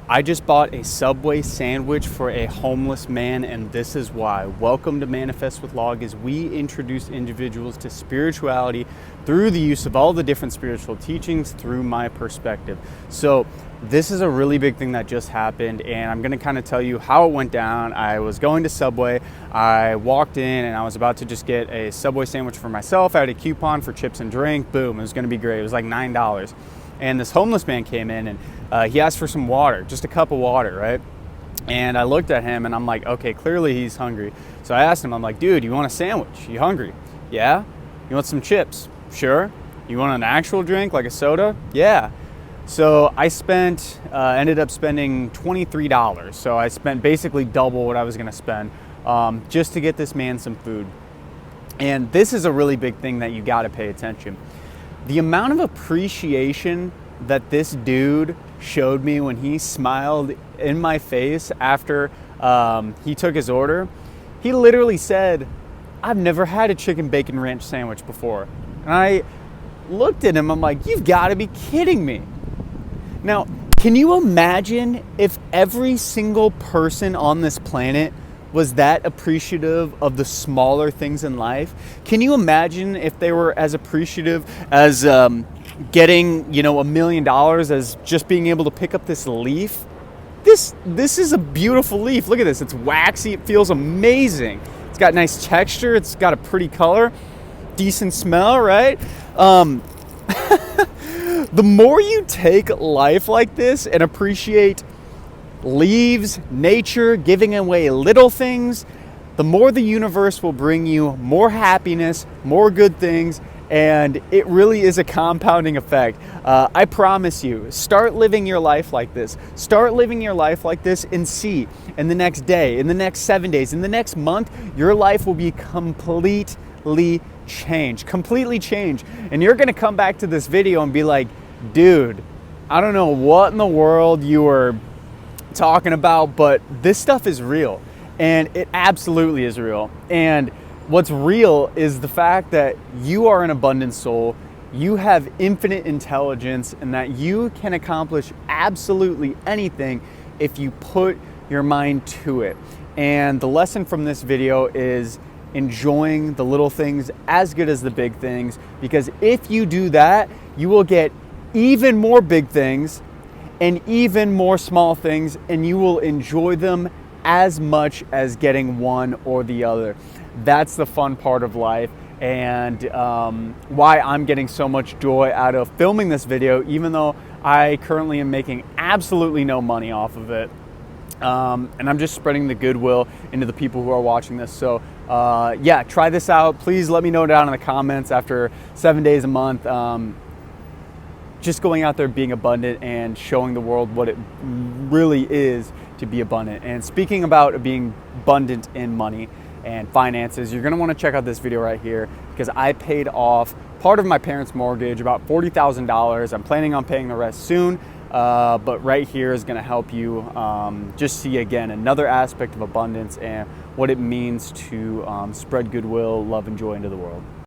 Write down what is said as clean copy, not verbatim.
I just bought a Subway sandwich for a homeless man, and this is why. Welcome to Manifest with Log, as we introduce individuals to spirituality through the use of all the different spiritual teachings through my perspective. So this is a really big thing that just happened, and I'm gonna kind of tell you how it went down. I was going to Subway, I walked in and I was about to just get a Subway sandwich for myself. I had a coupon for chips and drink, boom, it was gonna be great. It was like $9. And this homeless man came in and he asked for some water, just a cup of water, right? And I looked at him and I'm like, okay, clearly he's hungry. So I asked him, I'm like, dude, you want a sandwich? You hungry? Yeah. You want some chips? Sure. You want an actual drink, like a soda? Yeah. So I ended up spending $23. So I spent basically double what I was gonna spend just to get this man some food. And this is a really big thing that you gotta pay attention. The amount of appreciation that this dude showed me when he smiled in my face after he took his order, he literally said, I've never had a chicken bacon ranch sandwich before. And I looked at him, I'm like, you've got to be kidding me. Now, can you imagine if every single person on this planet was that appreciative of the smaller things in life? Can you imagine if they were as appreciative as getting, $1 million as just being able to pick up this leaf? This is a beautiful leaf. Look at this. It's waxy. It feels amazing. It's got nice texture. It's got a pretty color, decent smell, right? The more you take life like this and appreciate leaves, nature, giving away little things, the more the universe will bring you more happiness, more good things, and it really is a compounding effect. I promise you, start living your life like this. Start living your life like this and see, in the next day, in the next 7 days, in the next month, your life will be completely changed. And you're gonna come back to this video and be like, dude, I don't know what in the world you were talking about, but this stuff is real, and it absolutely is real. And what's real is the fact that you are an abundant soul, you have infinite intelligence, and that you can accomplish absolutely anything if you put your mind to it. And the lesson from this video is enjoying the little things as good as the big things, because if you do that, you will get even more big things and even more small things, and you will enjoy them as much as getting one or the other. That's the fun part of life, and why I'm getting so much joy out of filming this video, even though I currently am making absolutely no money off of it. And I'm just spreading the goodwill into the people who are watching this. So yeah, try this out. Please let me know down in the comments after 7 days a month. Just going out there, being abundant, and showing the world what it really is to be abundant. And speaking about being abundant in money and finances, you're gonna wanna check out this video right here, because I paid off part of my parents' mortgage, about $40,000. I'm planning on paying the rest soon, but right here is gonna help you just see, again, another aspect of abundance and what it means to spread goodwill, love, and joy into the world.